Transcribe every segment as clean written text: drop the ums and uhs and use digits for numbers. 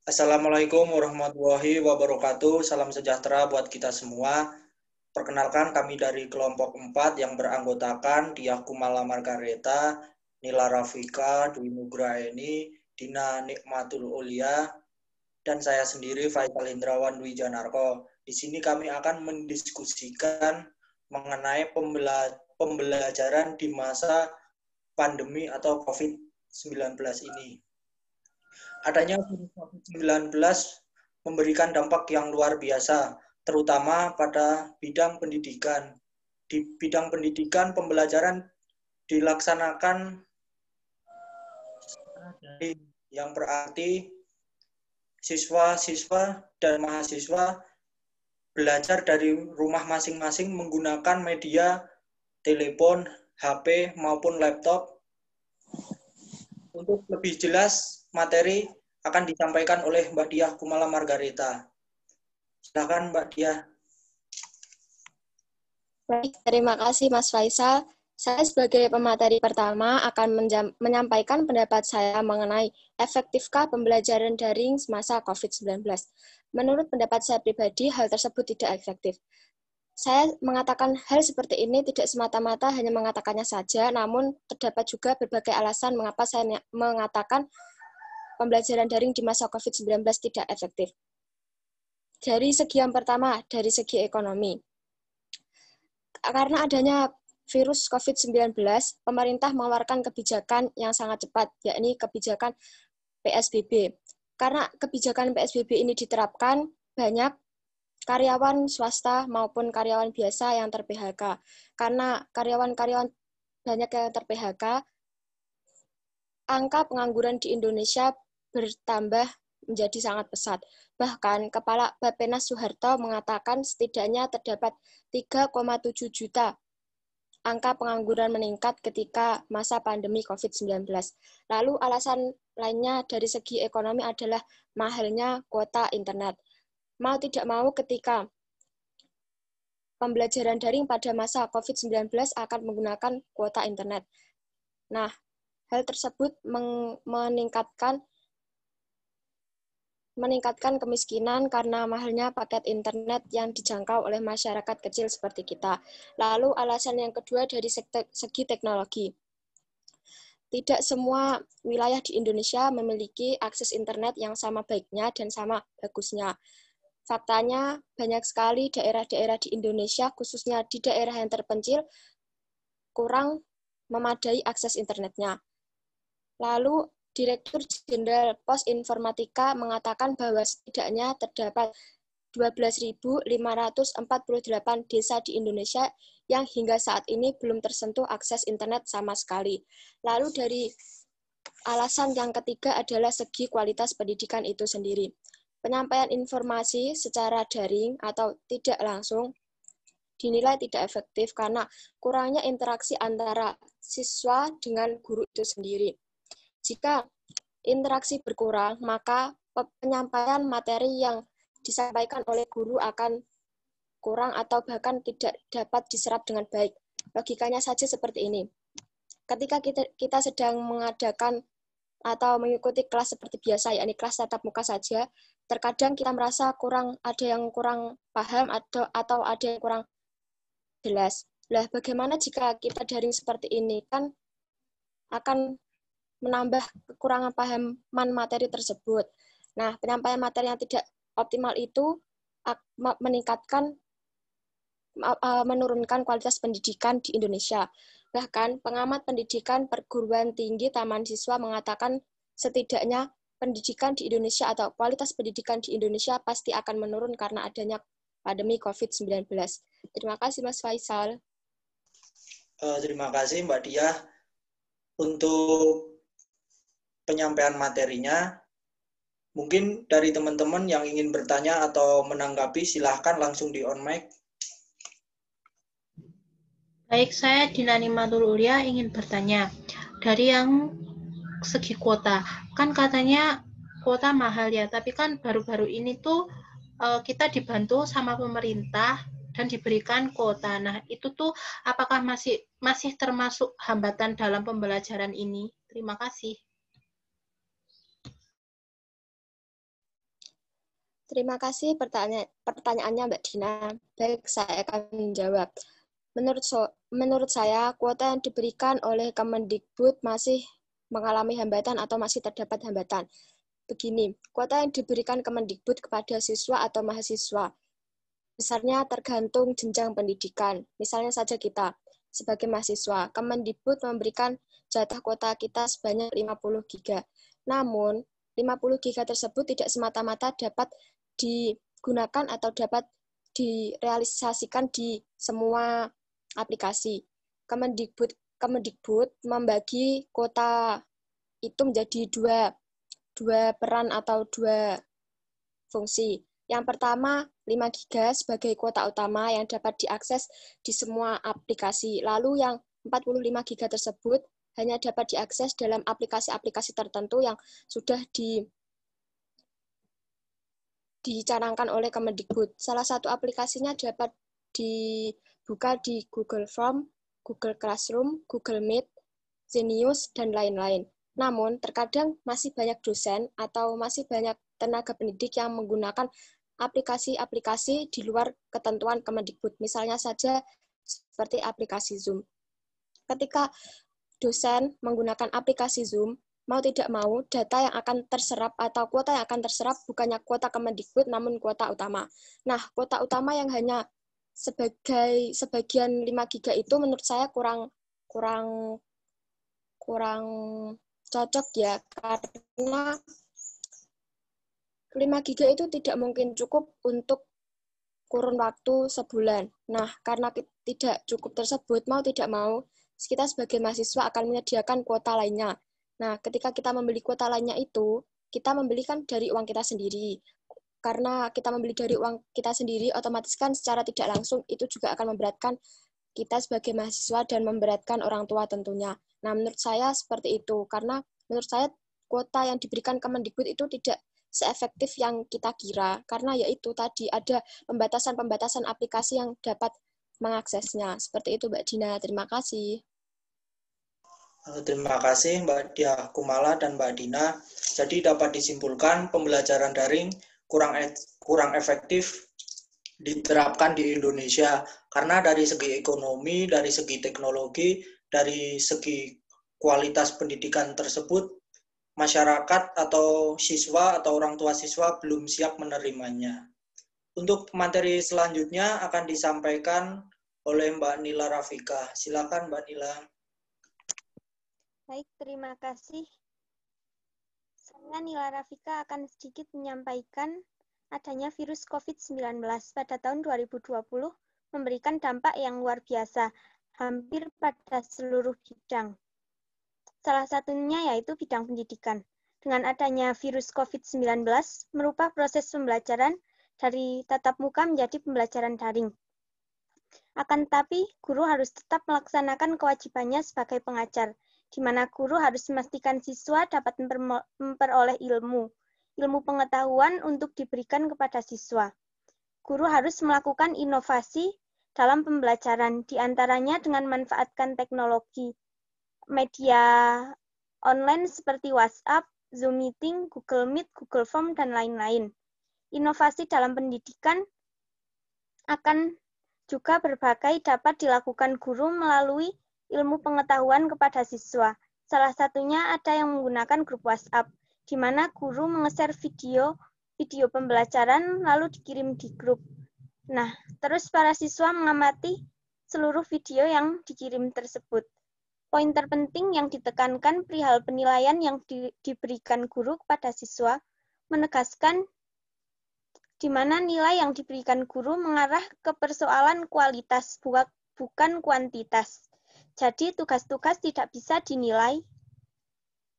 Assalamualaikum warahmatullahi wabarakatuh. Salam sejahtera buat kita semua. Perkenalkan kami dari kelompok 4 yang beranggotakan Diah Kumala Margareta, Nila Rafika, Dwi Nugraeni, Dina Nikmatul Ulia, dan saya sendiri Faisal Hindrawan Dwi Janarko. Di sini kami akan mendiskusikan mengenai pembelajaran di masa pandemi atau COVID-19 ini. Adanya virus COVID-19 memberikan dampak yang luar biasa, terutama pada bidang pendidikan. Di bidang pendidikan, pembelajaran dilaksanakan yang berarti siswa-siswa dan mahasiswa belajar dari rumah masing-masing menggunakan media telepon, HP, maupun laptop. Untuk lebih jelas, materi akan disampaikan oleh Mbak Diah Kumala Margareta. Silakan Mbak Diah. Baik, terima kasih Mas Faisal. Saya sebagai pemateri pertama akan menyampaikan pendapat saya mengenai efektifkah pembelajaran daring semasa COVID-19. Menurut pendapat saya pribadi, hal tersebut tidak efektif. Saya mengatakan hal seperti ini tidak semata-mata hanya mengatakannya saja, namun terdapat juga berbagai alasan mengapa saya mengatakan pembelajaran daring di masa COVID-19 tidak efektif. Dari segi yang pertama, dari segi ekonomi. Karena adanya virus COVID-19, pemerintah mengeluarkan kebijakan yang sangat cepat, yakni kebijakan PSBB. Karena kebijakan PSBB ini diterapkan, banyak karyawan swasta maupun karyawan biasa yang ter-PHK. Karena karyawan-karyawan banyak yang ter-PHK, angka pengangguran di Indonesia bertambah menjadi sangat pesat. Bahkan, Kepala Bappenas Soeharto mengatakan setidaknya terdapat 3,7 juta angka pengangguran meningkat ketika masa pandemi COVID-19. Lalu alasan lainnya dari segi ekonomi adalah mahalnya kuota internet. Mau tidak mau ketika pembelajaran daring pada masa COVID-19 akan menggunakan kuota internet. Nah, hal tersebut meningkatkan kemiskinan karena mahalnya paket internet yang dijangkau oleh masyarakat kecil seperti kita. Lalu alasan yang kedua dari segi teknologi. Tidak semua wilayah di Indonesia memiliki akses internet yang sama baiknya dan sama bagusnya. Faktanya, banyak sekali daerah-daerah di Indonesia, khususnya di daerah yang terpencil, kurang memadai akses internetnya. Lalu, Direktur Jenderal Pos Informatika mengatakan bahwa setidaknya terdapat 12.548 desa di Indonesia yang hingga saat ini belum tersentuh akses internet sama sekali. Lalu dari alasan yang ketiga adalah segi kualitas pendidikan itu sendiri. Penyampaian informasi secara daring atau tidak langsung dinilai tidak efektif karena kurangnya interaksi antara siswa dengan guru itu sendiri. Jika interaksi berkurang, maka penyampaian materi yang disampaikan oleh guru akan kurang atau bahkan tidak dapat diserap dengan baik. Logikanya saja seperti ini. Ketika kita sedang mengadakan atau mengikuti kelas seperti biasa, yakni kelas tatap muka saja, terkadang kita merasa ada yang kurang paham atau ada yang kurang jelas. Lah, bagaimana jika kita daring seperti ini? Kan akan menambah kekurangan pahaman materi tersebut. Nah, penyampaian materi yang tidak optimal itu menurunkan kualitas pendidikan di Indonesia. Bahkan, pengamat pendidikan perguruan tinggi Taman Siswa mengatakan setidaknya pendidikan di Indonesia atau kualitas pendidikan di Indonesia pasti akan menurun karena adanya pandemi COVID-19. Terima kasih, Mas Faisal. Terima kasih Mbak Diah untuk penyampaian materinya. Mungkin dari teman-teman yang ingin bertanya atau menanggapi, silahkan langsung di on mic. Baik, saya Dina Nikmatul Ulia ingin bertanya. Dari yang segi kuota, kan katanya kuota mahal ya, tapi kan baru-baru ini tuh kita dibantu sama pemerintah dan diberikan kuota. Nah, itu tuh apakah masih termasuk hambatan dalam pembelajaran ini? Terima kasih. Terima kasih pertanyaannya Mbak Dina. Baik, saya akan menjawab. Menurut saya, kuota yang diberikan oleh Kemendikbud masih mengalami hambatan atau masih terdapat hambatan. Begini, kuota yang diberikan Kemendikbud kepada siswa atau mahasiswa besarnya tergantung jenjang pendidikan. Misalnya saja kita, sebagai mahasiswa, Kemendikbud memberikan jatah kuota kita sebanyak 50 giga. Namun, 50 giga tersebut tidak semata-mata dapat digunakan atau dapat direalisasikan di semua aplikasi. Kemendikbud membagi kuota itu menjadi dua peran atau dua fungsi. Yang pertama, 5 giga sebagai kuota utama yang dapat diakses di semua aplikasi. Lalu yang 45 giga tersebut hanya dapat diakses dalam aplikasi-aplikasi tertentu yang sudah dicanangkan oleh Kemendikbud. Salah satu aplikasinya dapat dibuka di Google Form, Google Classroom, Google Meet, Genius, dan lain-lain. Namun, terkadang masih banyak dosen atau masih banyak tenaga pendidik yang menggunakan aplikasi-aplikasi di luar ketentuan Kemendikbud. Misalnya saja seperti aplikasi Zoom. Ketika dosen menggunakan aplikasi Zoom, mau tidak mau, data yang akan terserap atau kuota yang akan terserap bukannya kuota Kemendikbud, namun kuota utama. Nah, kuota utama yang hanya sebagian 5 giga itu menurut saya kurang cocok ya, karena 5 giga itu tidak mungkin cukup untuk kurun waktu sebulan. Nah, karena tidak cukup tersebut, mau tidak mau, kita sebagai mahasiswa akan menyediakan kuota lainnya. Nah, ketika kita membeli kuota lainnya itu, kita membelikan dari uang kita sendiri. Karena kita membeli dari uang kita sendiri, otomatis kan secara tidak langsung itu juga akan memberatkan kita sebagai mahasiswa dan memberatkan orang tua tentunya. Nah, menurut saya seperti itu. Karena menurut saya kuota yang diberikan Kemendikbud itu tidak seefektif yang kita kira. Karena yaitu tadi ada pembatasan-pembatasan aplikasi yang dapat mengaksesnya. Seperti itu, Mbak Dina. Terima kasih. Terima kasih Mbak Dia Kumala dan Mbak Dina. Jadi dapat disimpulkan pembelajaran daring kurang efektif diterapkan di Indonesia karena dari segi ekonomi, dari segi teknologi, dari segi kualitas pendidikan tersebut, masyarakat atau siswa atau orang tua siswa belum siap menerimanya. Untuk materi selanjutnya akan disampaikan oleh Mbak Nila Rafika. Silakan Mbak Nila. Baik, terima kasih. Saya Nila Rafika akan sedikit menyampaikan adanya virus COVID-19 pada tahun 2020 memberikan dampak yang luar biasa, hampir pada seluruh bidang. Salah satunya yaitu bidang pendidikan. Dengan adanya virus COVID-19, merubah proses pembelajaran dari tatap muka menjadi pembelajaran daring. Akan tetapi, guru harus tetap melaksanakan kewajibannya sebagai pengajar, di mana guru harus memastikan siswa dapat memperoleh ilmu pengetahuan untuk diberikan kepada siswa. Guru harus melakukan inovasi dalam pembelajaran, di antaranya dengan memanfaatkan teknologi media online seperti WhatsApp, Zoom Meeting, Google Meet, Google Form, dan lain-lain. Inovasi dalam pendidikan akan juga berbagai dapat dilakukan guru melalui ilmu pengetahuan kepada siswa. Salah satunya ada yang menggunakan grup WhatsApp, di mana guru menge-share video pembelajaran lalu dikirim di grup. Nah, terus para siswa mengamati seluruh video yang dikirim tersebut. Poin terpenting yang ditekankan perihal penilaian yang diberikan guru kepada siswa, menegaskan di mana nilai yang diberikan guru mengarah ke persoalan kualitas, bukan kuantitas. Jadi tugas-tugas tidak bisa dinilai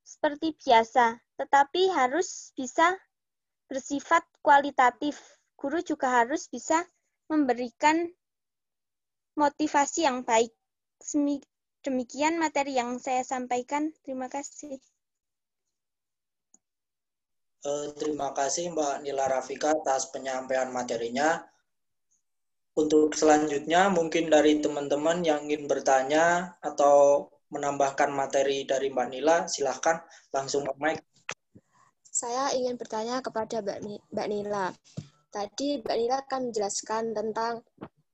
seperti biasa, tetapi harus bisa bersifat kualitatif. Guru juga harus bisa memberikan motivasi yang baik. Demikian materi yang saya sampaikan. Terima kasih. Terima kasih Mbak Nila Rafika atas penyampaian materinya. Untuk selanjutnya, mungkin dari teman-teman yang ingin bertanya atau menambahkan materi dari Mbak Nila, silahkan langsung mic. Saya ingin bertanya kepada Mbak Nila. Tadi Mbak Nila akan menjelaskan tentang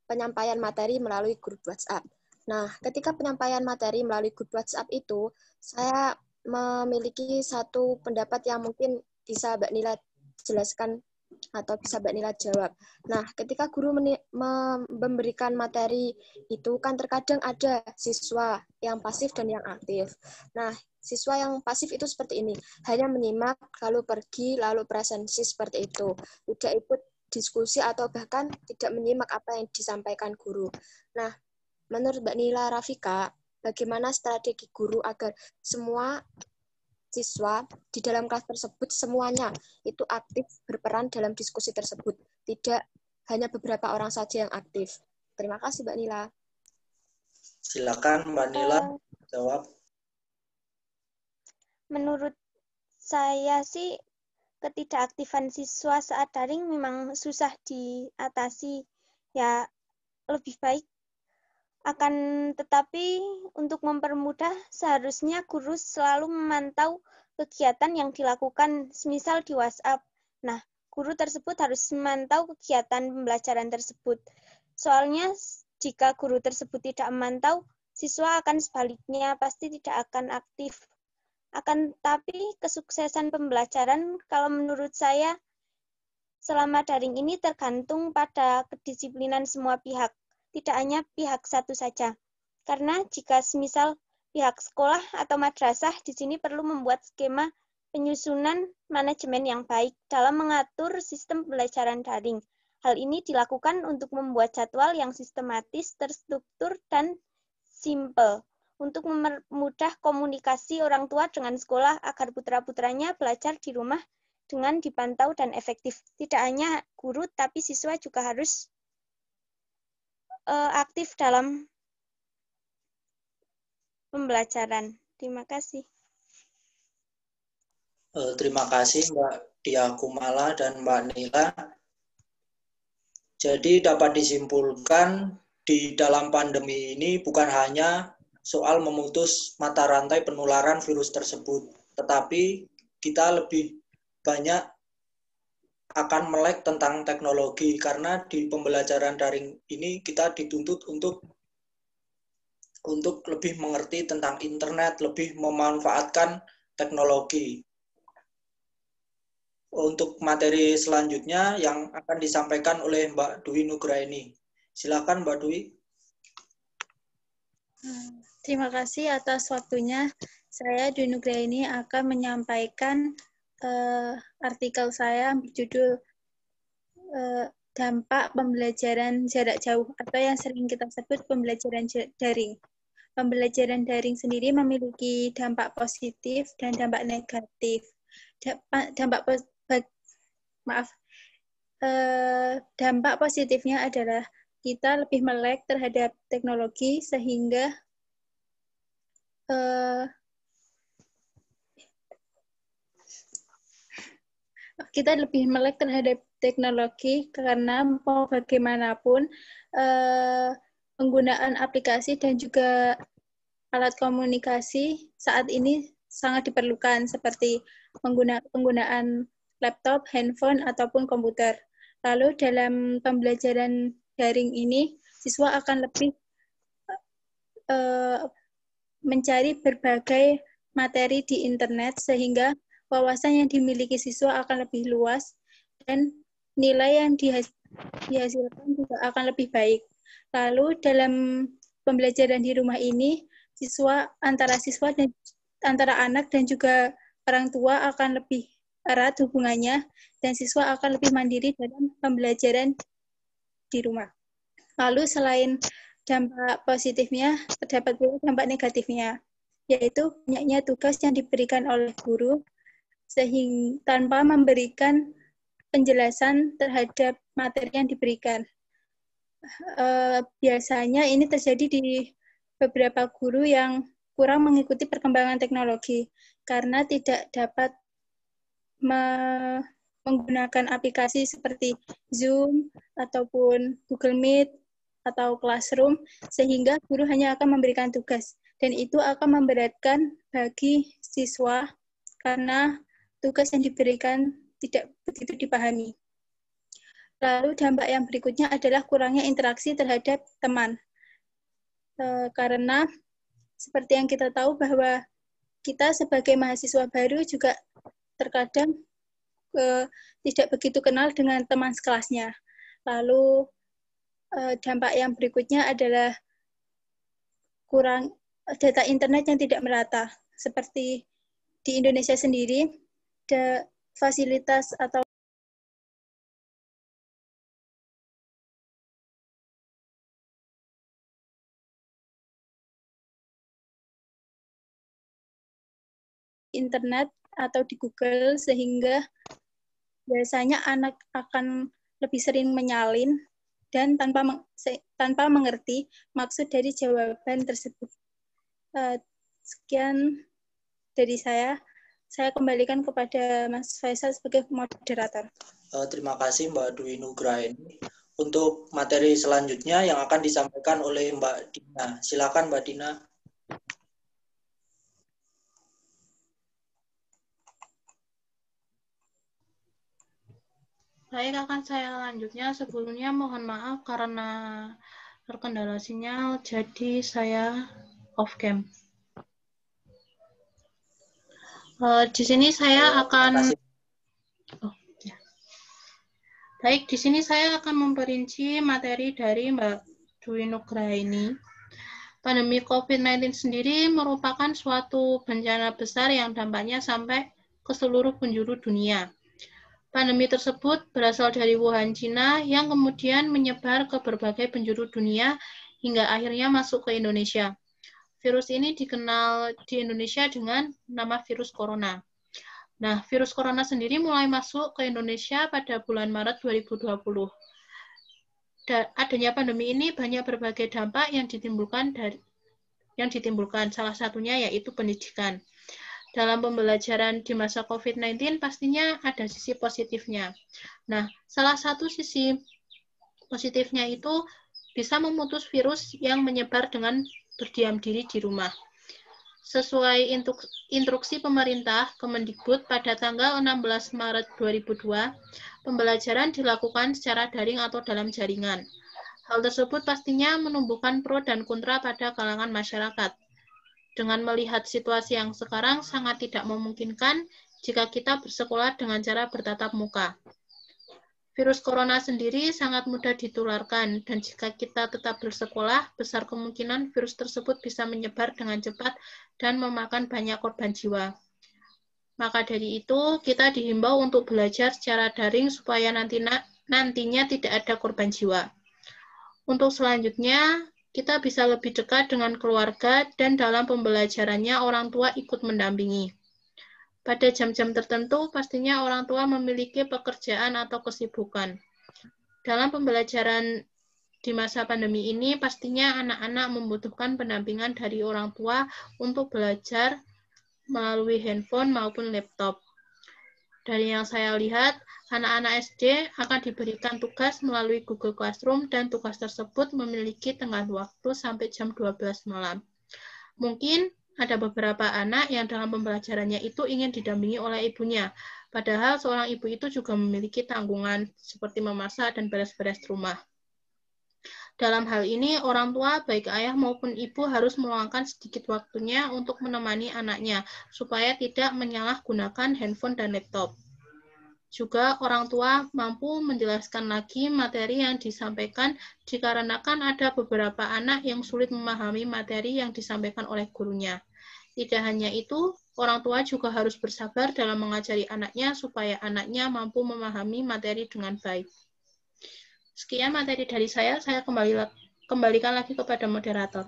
penyampaian materi melalui grup WhatsApp. Nah, ketika penyampaian materi melalui grup WhatsApp itu, saya memiliki satu pendapat yang mungkin bisa Mbak Nila jelaskan atau bisa Mbak Nila jawab. Nah, ketika guru memberikan materi itu kan terkadang ada siswa yang pasif dan yang aktif. Nah, siswa yang pasif itu seperti ini, hanya menyimak, lalu pergi, lalu presensi seperti itu. Tidak ikut diskusi atau bahkan tidak menyimak apa yang disampaikan guru. Nah, menurut Mbak Nila Rafika, bagaimana strategi guru agar semua siswa di dalam kelas tersebut semuanya itu aktif berperan dalam diskusi tersebut, tidak hanya beberapa orang saja yang aktif. Terima kasih Mbak Nila. Silakan Mbak Nila jawab. Menurut saya sih ketidakaktifan siswa saat daring memang susah diatasi. Ya, lebih baik akan tetapi untuk mempermudah seharusnya guru selalu memantau kegiatan yang dilakukan semisal di WhatsApp. Nah, guru tersebut harus memantau kegiatan pembelajaran tersebut. Soalnya jika guru tersebut tidak memantau, siswa akan sebaliknya pasti tidak akan aktif. Akan tetapi kesuksesan pembelajaran kalau menurut saya selama daring ini tergantung pada kedisiplinan semua pihak. Tidak hanya pihak satu saja. Karena jika semisal pihak sekolah atau madrasah di sini perlu membuat skema penyusunan manajemen yang baik dalam mengatur sistem pembelajaran daring. Hal ini dilakukan untuk membuat jadwal yang sistematis, terstruktur, dan simpel untuk mempermudah komunikasi orang tua dengan sekolah agar putra-putranya belajar di rumah dengan dipantau dan efektif. Tidak hanya guru, tapi siswa juga harus aktif dalam pembelajaran. Terima kasih. Terima kasih Mbak Dia Kumala dan Mbak Nila. Jadi dapat disimpulkan di dalam pandemi ini bukan hanya soal memutus mata rantai penularan virus tersebut, tetapi kita lebih banyak akan melek tentang teknologi karena di pembelajaran daring ini kita dituntut untuk lebih mengerti tentang internet, lebih memanfaatkan teknologi. Untuk materi selanjutnya yang akan disampaikan oleh Mbak Dwi Nugraini. Silakan Mbak Dwi. Terima kasih atas waktunya. Saya Dwi Nugraini akan menyampaikan artikel saya berjudul dampak pembelajaran jarak jauh atau yang sering kita sebut pembelajaran daring. Pembelajaran daring sendiri memiliki dampak positif dan dampak negatif. Dampak positifnya adalah kita lebih melek terhadap teknologi sehingga kita lebih melek terhadap teknologi karena mau bagaimanapun penggunaan aplikasi dan juga alat komunikasi saat ini sangat diperlukan seperti penggunaan laptop, handphone, ataupun komputer. Lalu dalam pembelajaran daring ini, siswa akan lebih mencari berbagai materi di internet sehingga wawasan yang dimiliki siswa akan lebih luas dan nilai yang dihasilkan juga akan lebih baik. Lalu dalam pembelajaran di rumah ini, antara anak dan juga orang tua akan lebih erat hubungannya dan siswa akan lebih mandiri dalam pembelajaran di rumah. Lalu selain dampak positifnya, terdapat pula dampak negatifnya, yaitu banyaknya tugas yang diberikan oleh guru sehingga tanpa memberikan penjelasan terhadap materi yang diberikan. Biasanya ini terjadi di beberapa guru yang kurang mengikuti perkembangan teknologi karena tidak dapat menggunakan aplikasi seperti Zoom ataupun Google Meet atau Classroom, sehingga guru hanya akan memberikan tugas dan itu akan memberatkan bagi siswa karena tugas yang diberikan tidak begitu dipahami. Lalu dampak yang berikutnya adalah kurangnya interaksi terhadap teman. Karena seperti yang kita tahu bahwa kita sebagai mahasiswa baru juga terkadang tidak begitu kenal dengan teman sekelasnya. Lalu dampak yang berikutnya adalah kurang data internet yang tidak merata. Seperti di Indonesia sendiri, fasilitas atau internet atau di Google, sehingga biasanya anak akan lebih sering menyalin dan tanpa mengerti maksud dari jawaban tersebut. Sekian dari saya kembalikan kepada Mas Faisal sebagai moderator. Terima kasih Mbak Dwi Nugraini. Untuk materi selanjutnya yang akan disampaikan oleh Mbak Dina. Silakan Mbak Dina. Baik, akan saya lanjutnya. Sebelumnya mohon maaf karena terkendala sinyal, jadi saya off cam. Di sini saya akan Baik, di sini saya akan memperinci materi dari Mbak Dwi Nugraini. Pandemi COVID-19 sendiri merupakan suatu bencana besar yang dampaknya sampai ke seluruh penjuru dunia. Pandemi tersebut berasal dari Wuhan, Cina, yang kemudian menyebar ke berbagai penjuru dunia hingga akhirnya masuk ke Indonesia. Virus ini dikenal di Indonesia dengan nama virus corona. Nah, virus corona sendiri mulai masuk ke Indonesia pada bulan Maret 2020. Adanya pandemi ini banyak berbagai dampak yang ditimbulkan. Salah satunya yaitu pendidikan. Dalam pembelajaran di masa COVID-19 pastinya ada sisi positifnya. Nah, salah satu sisi positifnya itu bisa memutus virus yang menyebar dengan berdiam diri di rumah. Sesuai instruksi pemerintah Kemendikbud pada tanggal 16 Maret 2002, pembelajaran dilakukan secara daring atau dalam jaringan. Hal tersebut pastinya menumbuhkan pro dan kontra pada kalangan masyarakat. Dengan melihat situasi yang sekarang sangat tidak memungkinkan jika kita bersekolah dengan cara bertatap muka. Virus corona sendiri sangat mudah ditularkan, dan jika kita tetap bersekolah, besar kemungkinan virus tersebut bisa menyebar dengan cepat dan memakan banyak korban jiwa. Maka dari itu, kita dihimbau untuk belajar secara daring supaya nantinya tidak ada korban jiwa. Untuk selanjutnya, kita bisa lebih dekat dengan keluarga dan dalam pembelajarannya orang tua ikut mendampingi. Pada jam-jam tertentu, pastinya orang tua memiliki pekerjaan atau kesibukan. Dalam pembelajaran di masa pandemi ini, pastinya anak-anak membutuhkan pendampingan dari orang tua untuk belajar melalui handphone maupun laptop. Dari yang saya lihat, anak-anak SD akan diberikan tugas melalui Google Classroom dan tugas tersebut memiliki tenggat waktu sampai jam 12 malam. Mungkin ada beberapa anak yang dalam pembelajarannya itu ingin didampingi oleh ibunya, padahal seorang ibu itu juga memiliki tanggungan seperti memasak dan beres-beres rumah. Dalam hal ini, orang tua, baik ayah maupun ibu harus meluangkan sedikit waktunya untuk menemani anaknya, supaya tidak menyalahgunakan handphone dan laptop. Juga orang tua mampu menjelaskan lagi materi yang disampaikan dikarenakan ada beberapa anak yang sulit memahami materi yang disampaikan oleh gurunya. Tidak hanya itu, orang tua juga harus bersabar dalam mengajari anaknya supaya anaknya mampu memahami materi dengan baik. Sekian materi dari saya kembalikan lagi kepada moderator.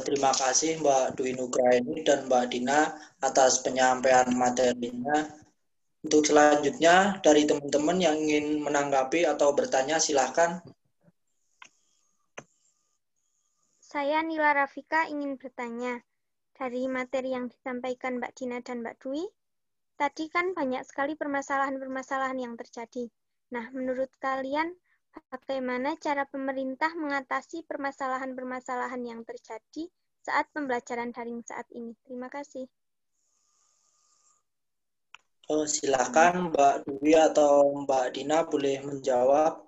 Terima kasih Mbak Dwi Nugraini dan Mbak Dina atas penyampaian materinya. Untuk selanjutnya dari teman-teman yang ingin menanggapi atau bertanya, silakan. Saya Nila Rafika ingin bertanya. Dari materi yang disampaikan Mbak Dina dan Mbak Dwi, tadi kan banyak sekali permasalahan-permasalahan yang terjadi. Nah, menurut kalian, bagaimana cara pemerintah mengatasi permasalahan-permasalahan yang terjadi saat pembelajaran daring saat ini? Terima kasih. Oh, silakan Mbak Dwi atau Mbak Dina boleh menjawab.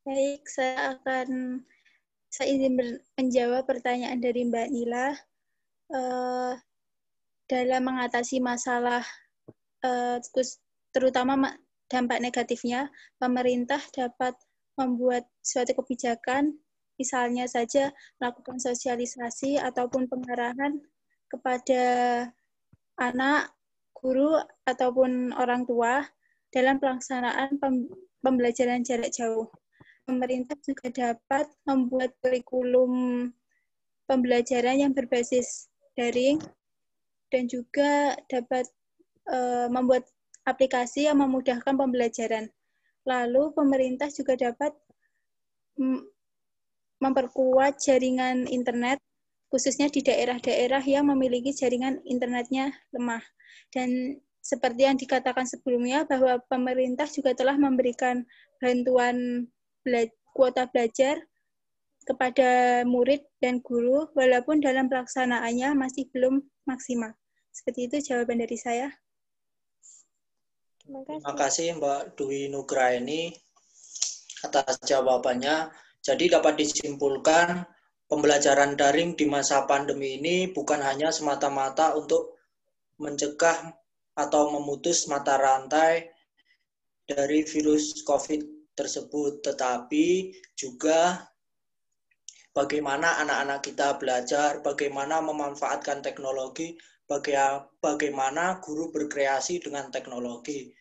Baik, saya izin menjawab pertanyaan dari Mbak Nila. Dalam mengatasi masalah, terutama dampak negatifnya, pemerintah dapat membuat suatu kebijakan, misalnya saja melakukan sosialisasi ataupun pengarahan kepada anak, guru, ataupun orang tua dalam pelaksanaan pembelajaran jarak jauh. Pemerintah juga dapat membuat kurikulum pembelajaran yang berbasis daring dan juga dapat membuat aplikasi yang memudahkan pembelajaran. Lalu pemerintah juga dapat memperkuat jaringan internet, khususnya di daerah-daerah yang memiliki jaringan internetnya lemah. Dan seperti yang dikatakan sebelumnya, bahwa pemerintah juga telah memberikan bantuan kuota belajar kepada murid dan guru, walaupun dalam pelaksanaannya masih belum maksimal. Seperti itu jawaban dari saya. Terima kasih Mbak Dwi Nugraini atas jawabannya. Jadi dapat disimpulkan pembelajaran daring di masa pandemi ini bukan hanya semata-mata untuk mencegah atau memutus mata rantai dari virus COVID tersebut, tetapi juga bagaimana anak-anak kita belajar, bagaimana memanfaatkan teknologi, bagaimana guru berkreasi dengan teknologi.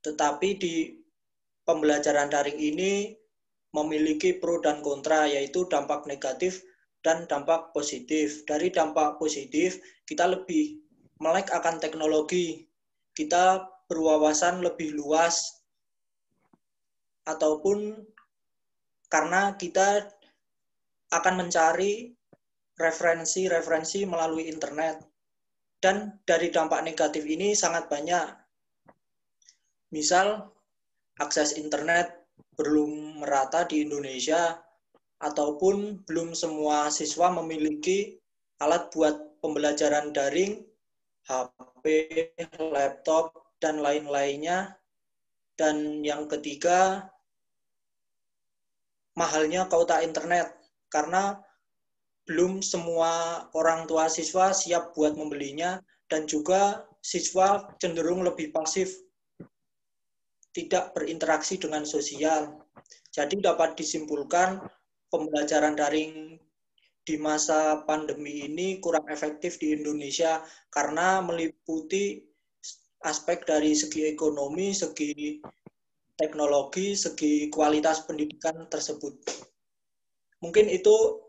Tetapi di pembelajaran daring ini memiliki pro dan kontra, yaitu dampak negatif dan dampak positif. Dari dampak positif, kita lebih melek akan teknologi, kita berwawasan lebih luas, ataupun karena kita akan mencari referensi melalui internet. Dan dari dampak negatif ini sangat banyak. Misal, akses internet belum merata di Indonesia, ataupun belum semua siswa memiliki alat buat pembelajaran daring, HP, laptop, dan lain-lainnya. Dan yang ketiga, mahalnya kuota internet, karena belum semua orang tua siswa siap buat membelinya, dan juga siswa cenderung lebih pasif, tidak berinteraksi dengan sosial. Jadi dapat disimpulkan pembelajaran daring di masa pandemi ini kurang efektif di Indonesia karena meliputi aspek dari segi ekonomi, segi teknologi, segi kualitas pendidikan tersebut. Mungkin itu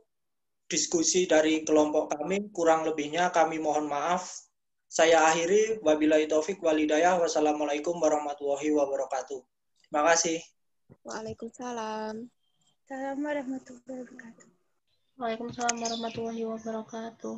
diskusi dari kelompok kami, kurang lebihnya kami mohon maaf. Saya akhiri, wabillahi taufik walhidayah, wassalamualaikum warahmatullahi wabarakatuh. Terima kasih. Waalaikumsalam. Assalamualaikum warahmatullahi wabarakatuh. Waalaikumsalam warahmatullahi wabarakatuh.